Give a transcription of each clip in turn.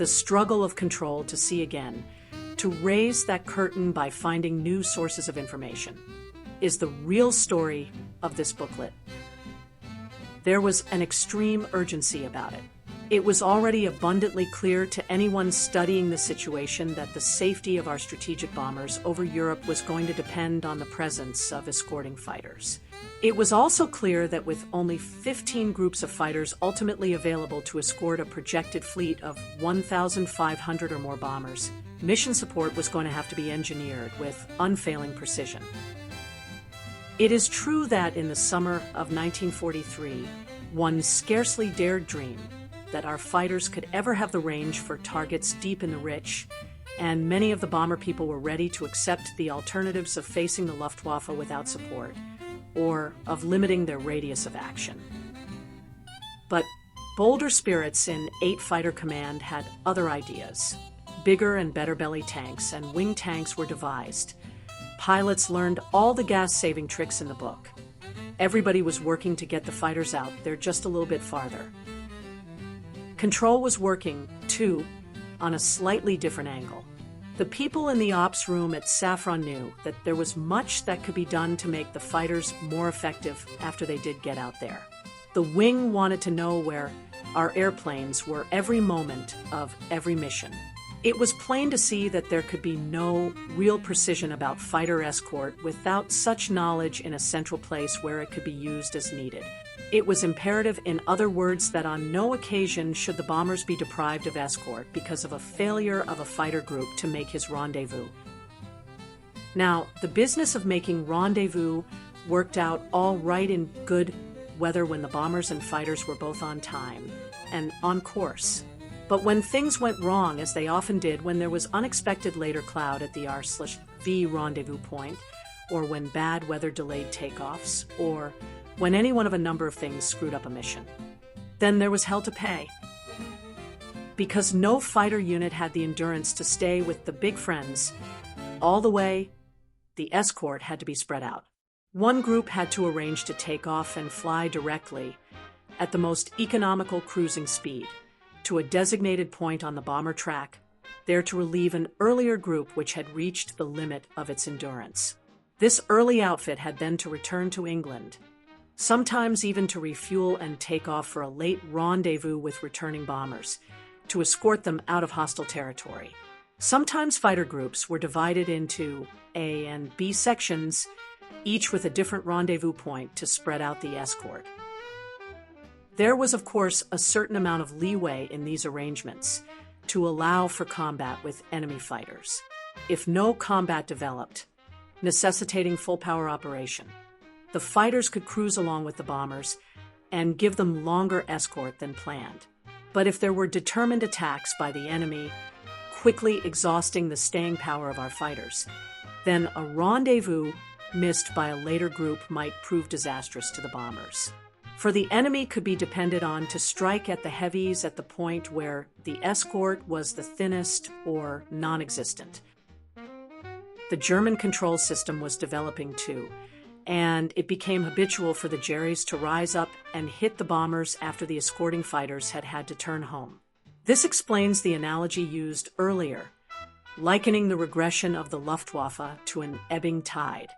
the struggle of control to see again, to raise that curtain by finding new sources of information, is the real story of this booklet. There was an extreme urgency about it. It was already abundantly clear to anyone studying the situation that the safety of our strategic bombers over Europe was going to depend on the presence of escorting fighters. It was also clear that with only 15 groups of fighters ultimately available to escort a projected fleet of 1,500 or more bombers, mission support was going to have to be engineered with unfailing precision. It is true that in the summer of 1943, one scarcely dared dream that our fighters could ever have the range for targets deep in the rich, and many of the bomber people were ready to accept the alternatives of facing the Luftwaffe without support, or of limiting their radius of action. But bolder spirits in 8 Fighter Command had other ideas. Bigger and better belly tanks and wing tanks were devised. Pilots learned all the gas-saving tricks in the book. Everybody was working to get the fighters out there just a little bit farther. Control was working, too, on a slightly different angle. The people in the ops room at AFHRA knew that there was much that could be done to make the fighters more effective after they did get out there. The wing wanted to know where our airplanes were every moment of every mission. It was plain to see that there could be no real precision about fighter escort without such knowledge in a central place where it could be used as needed. It was imperative, in other words, that on no occasion should the bombers be deprived of escort because of a failure of a fighter group to make his rendezvous. Now, the business of making rendezvous worked out all right in good weather when the bombers and fighters were both on time and on course. But when things went wrong, as they often did when there was unexpected later cloud at the R/V rendezvous point, or when bad weather delayed takeoffs, or when any one of a number of things screwed up a mission, then there was hell to pay. Because no fighter unit had the endurance to stay with the big friends all the way, the escort had to be spread out. One group had to arrange to take off and fly directly, at the most economical cruising speed, to a designated point on the bomber track, there to relieve an earlier group which had reached the limit of its endurance. This early outfit had then to return to England, sometimes even to refuel and take off for a late rendezvous with returning bombers, to escort them out of hostile territory. Sometimes fighter groups were divided into A and B sections, each with a different rendezvous point to spread out the escort. There was, of course, a certain amount of leeway in these arrangements to allow for combat with enemy fighters. If no combat developed, necessitating full-power operation, the fighters could cruise along with the bombers and give them longer escort than planned. But if there were determined attacks by the enemy, quickly exhausting the staying power of our fighters, then a rendezvous missed by a later group might prove disastrous to the bombers. For the enemy could be depended on to strike at the heavies at the point where the escort was the thinnest or non-existent. The German control system was developing too, and it became habitual for the Jerrys to rise up and hit the bombers after the escorting fighters had had to turn home. This explains the analogy used earlier, likening the regression of the Luftwaffe to an ebbing tide.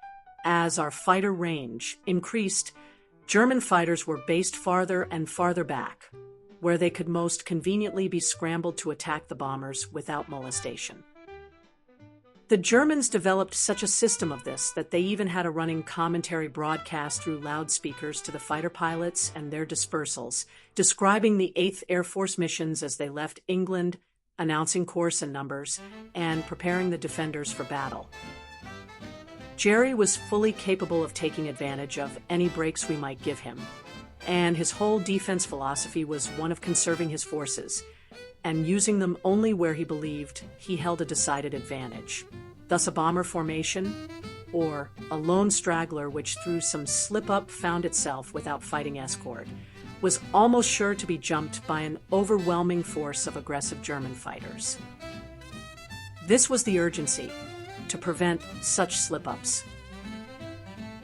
As our fighter range increased, German fighters were based farther and farther back, where they could most conveniently be scrambled to attack the bombers without molestation. The Germans developed such a system of this that they even had a running commentary broadcast through loudspeakers to the fighter pilots and their dispersals, describing the 8th Air Force missions as they left England, announcing course and numbers, and preparing the defenders for battle. Jerry was fully capable of taking advantage of any breaks we might give him, and his whole defense philosophy was one of conserving his forces and using them only where he believed he held a decided advantage. Thus a bomber formation, or a lone straggler which through some slip-up found itself without fighting escort, was almost sure to be jumped by an overwhelming force of aggressive German fighters. This was the urgency, to prevent such slip-ups.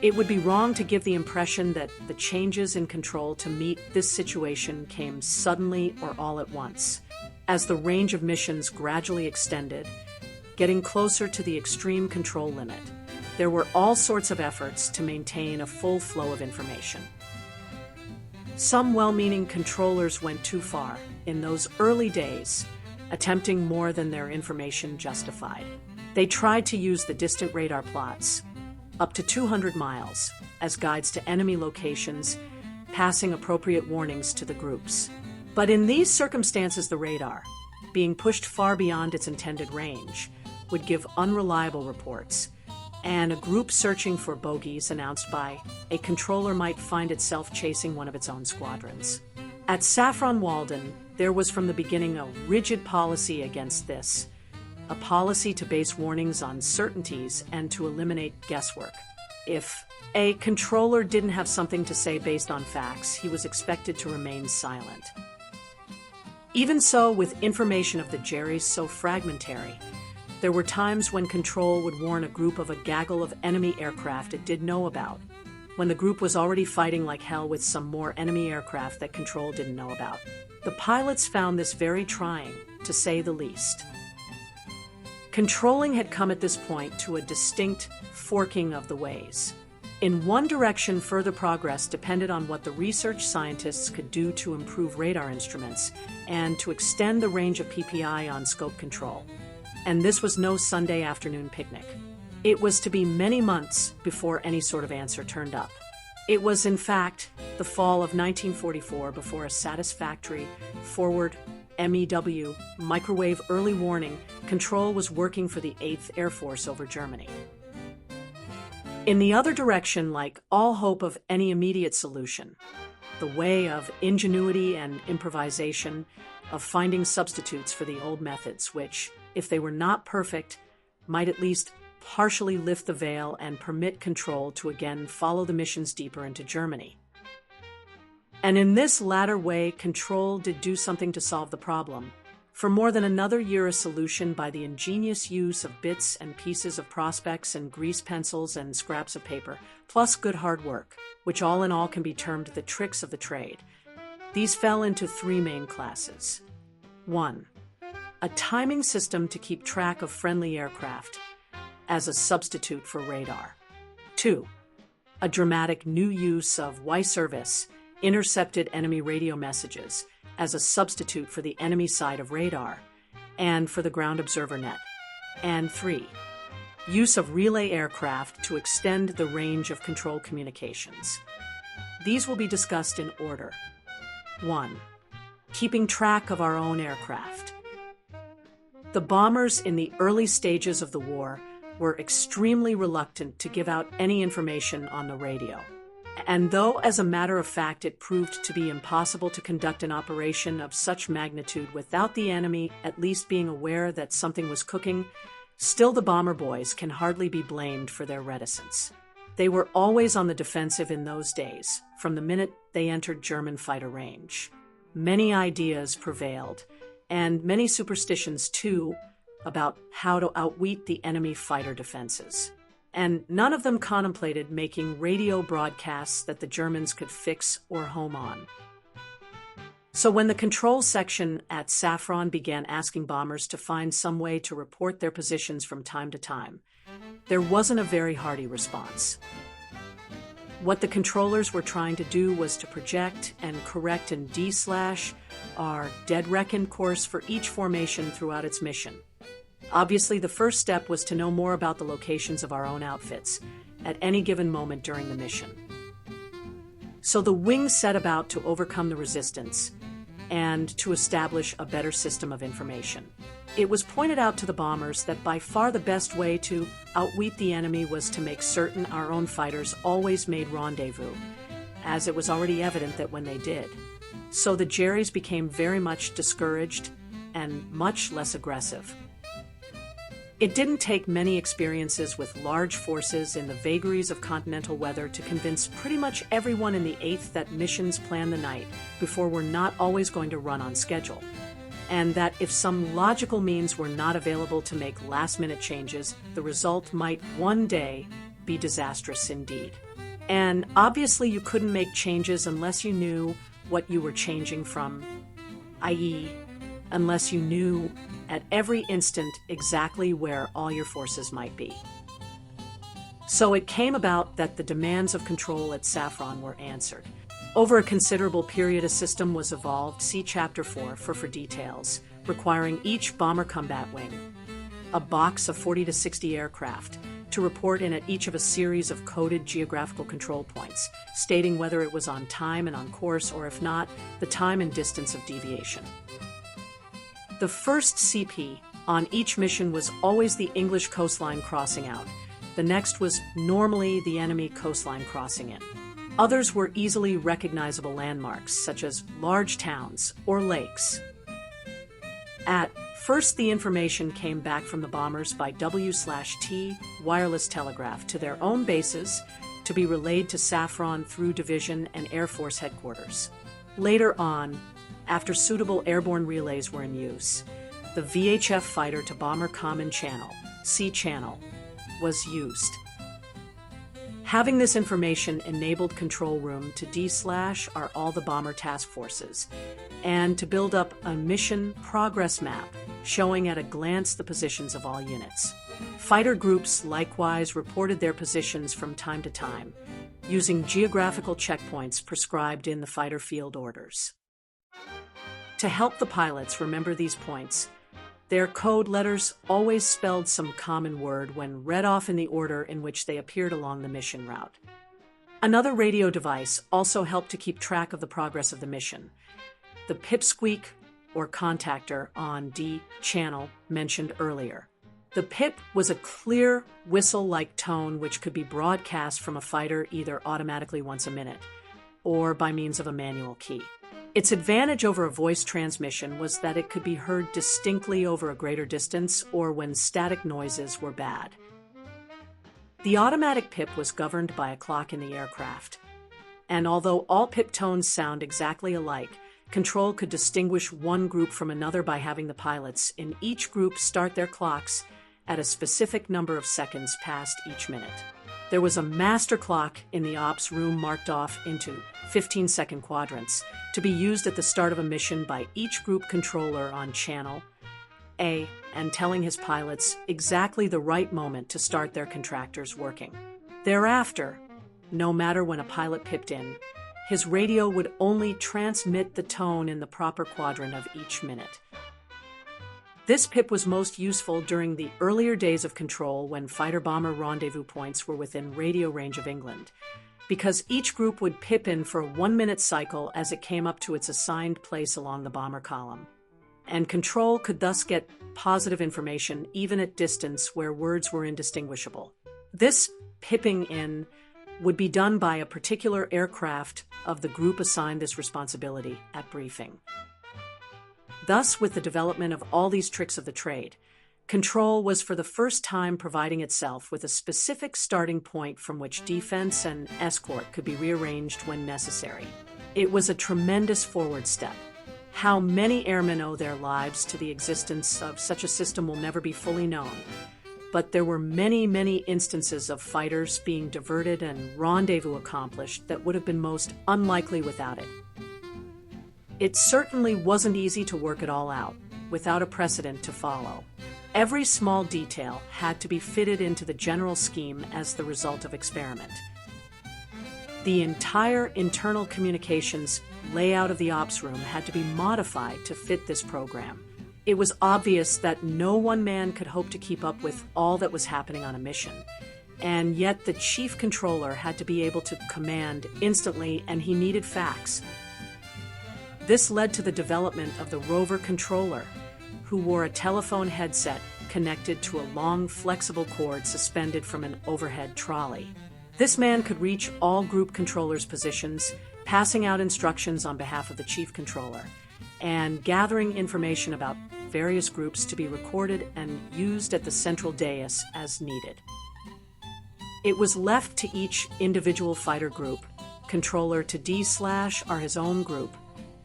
It would be wrong to give the impression that the changes in control to meet this situation came suddenly or all at once. As the range of missions gradually extended, getting closer to the extreme control limit, there were all sorts of efforts to maintain a full flow of information. Some well-meaning controllers went too far in those early days, attempting more than their information justified. They tried to use the distant radar plots, up to 200 miles, as guides to enemy locations, passing appropriate warnings to the groups. But in these circumstances, the radar, being pushed far beyond its intended range, would give unreliable reports, and a group searching for bogeys announced by a controller might find itself chasing one of its own squadrons. At Saffron Walden, there was from the beginning a rigid policy against this, a policy to base warnings on certainties and to eliminate guesswork. If a controller didn't have something to say based on facts, he was expected to remain silent. Even so, with information of the Jerrys so fragmentary, there were times when Control would warn a group of a gaggle of enemy aircraft it did know about, when the group was already fighting like hell with some more enemy aircraft that Control didn't know about. The pilots found this very trying, to say the least. Controlling had come at this point to a distinct forking of the ways. In one direction, further progress depended on what the research scientists could do to improve radar instruments and to extend the range of PPI on scope control. And this was no Sunday afternoon picnic. It was to be many months before any sort of answer turned up. It was, in fact, the fall of 1944 before a satisfactory forward MEW microwave early warning control was working for the 8th Air Force over Germany. In the other direction, like all hope of any immediate solution, the way of ingenuity and improvisation, of finding substitutes for the old methods, which, if they were not perfect, might at least partially lift the veil and permit Control to again follow the missions deeper into Germany. And in this latter way, Control did do something to solve the problem. For more than another year, a solution by the ingenious use of bits and pieces of prospects and grease pencils and scraps of paper, plus good hard work, which all in all can be termed the tricks of the trade. These fell into three main classes. 1. A timing system to keep track of friendly aircraft as a substitute for radar. 2. A dramatic new use of Y-service, intercepted enemy radio messages, as a substitute for the enemy side of radar and for the ground observer net. And 3. Use of relay aircraft to extend the range of control communications. These will be discussed in order. 1. Keeping track of our own aircraft. The bombers in the early stages of the war were extremely reluctant to give out any information on the radio. And though, as a matter of fact, it proved to be impossible to conduct an operation of such magnitude without the enemy at least being aware that something was cooking, still the bomber boys can hardly be blamed for their reticence. They were always on the defensive in those days, from the minute they entered German fighter range. Many ideas prevailed, and many superstitions too, about how to outwit the enemy fighter defenses. And none of them contemplated making radio broadcasts that the Germans could fix or home on. So when the control section at Saffron began asking bombers to find some way to report their positions from time to time, there wasn't a very hearty response. What the controllers were trying to do was to project and correct in D/ our dead reckon course for each formation throughout its mission. Obviously, the first step was to know more about the locations of our own outfits at any given moment during the mission. So the wings set about to overcome the resistance and to establish a better system of information. It was pointed out to the bombers that by far the best way to outwit the enemy was to make certain our own fighters always made rendezvous, as it was already evident that when they did. So the Jerrys became very much discouraged and much less aggressive. It didn't take many experiences with large forces in the vagaries of continental weather to convince pretty much everyone in the 8th that missions plan the night before we're not always going to run on schedule, and that if some logical means were not available to make last-minute changes, the result might one day be disastrous indeed. And obviously you couldn't make changes unless you knew what you were changing from, i.e., unless you knew at every instant exactly where all your forces might be. So it came about that the demands of control at Saffron were answered. Over a considerable period, a system was evolved, see Chapter 4 for details, requiring each bomber combat wing, a box of 40 to 60 aircraft, to report in at each of a series of coded geographical control points, stating whether it was on time and on course, or if not, the time and distance of deviation. The first CP on each mission was always the English coastline crossing out. The next was normally the enemy coastline crossing in. Others were easily recognizable landmarks, such as large towns or lakes. At first, the information came back from the bombers by W/T wireless telegraph to their own bases to be relayed to Saffron through division and Air Force headquarters. Later on, after suitable airborne relays were in use, the VHF fighter to bomber common channel, C channel, was used. Having this information enabled control room to D/R all the bomber task forces and to build up a mission progress map showing at a glance the positions of all units. Fighter groups likewise reported their positions from time to time, using geographical checkpoints prescribed in the fighter field orders. To help the pilots remember these points, their code letters always spelled some common word when read off in the order in which they appeared along the mission route. Another radio device also helped to keep track of the progress of the mission. The pipsqueak, or contactor, on D channel mentioned earlier. The pip was a clear, whistle-like tone which could be broadcast from a fighter either automatically once a minute or by means of a manual key. Its advantage over a voice transmission was that it could be heard distinctly over a greater distance or when static noises were bad. The automatic pip was governed by a clock in the aircraft, and although all pip tones sound exactly alike, control could distinguish one group from another by having the pilots in each group start their clocks at a specific number of seconds past each minute. There was a master clock in the ops room marked off into 15-second quadrants to be used at the start of a mission by each group controller on channel A and telling his pilots exactly the right moment to start their contractors working. Thereafter, no matter when a pilot pipped in, his radio would only transmit the tone in the proper quadrant of each minute. This pip was most useful during the earlier days of control when fighter-bomber rendezvous points were within radio range of England, because each group would pip in for a 1-minute cycle as it came up to its assigned place along the bomber column. And control could thus get positive information even at distance where words were indistinguishable. This pipping in would be done by a particular aircraft of the group assigned this responsibility at briefing. Thus, with the development of all these tricks of the trade, control was for the first time providing itself with a specific starting point from which defense and escort could be rearranged when necessary. It was a tremendous forward step. How many airmen owe their lives to the existence of such a system will never be fully known, but there were many, many instances of fighters being diverted and rendezvous accomplished that would have been most unlikely without it. It certainly wasn't easy to work it all out, without a precedent to follow. Every small detail had to be fitted into the general scheme as the result of experiment. The entire internal communications layout of the ops room had to be modified to fit this program. It was obvious that no one man could hope to keep up with all that was happening on a mission, and yet the chief controller had to be able to command instantly, and he needed facts. This led to the development of the rover controller, who wore a telephone headset connected to a long, flexible cord suspended from an overhead trolley. This man could reach all group controllers' positions, passing out instructions on behalf of the chief controller, and gathering information about various groups to be recorded and used at the central dais as needed. It was left to each individual fighter group controller to D/R his own group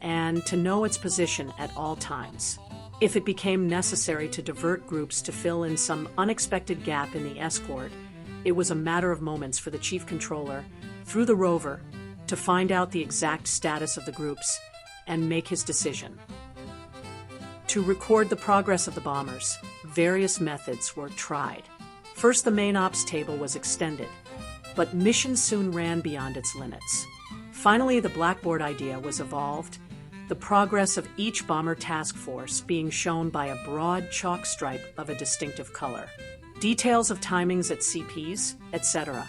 and to know its position at all times. If it became necessary to divert groups to fill in some unexpected gap in the escort, it was a matter of moments for the chief controller, through the rover, to find out the exact status of the groups and make his decision. To record the progress of the bombers, various methods were tried. First, the main ops table was extended, but mission soon ran beyond its limits. Finally, the blackboard idea was evolved, the progress of each bomber task force being shown by a broad chalk stripe of a distinctive color. Details of timings at CPs, etc.,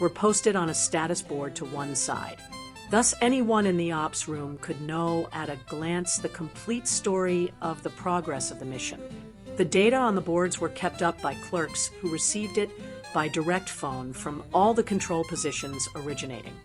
were posted on a status board to one side. Thus, anyone in the ops room could know at a glance the complete story of the progress of the mission. The data on the boards were kept up by clerks who received it by direct phone from all the control positions originating.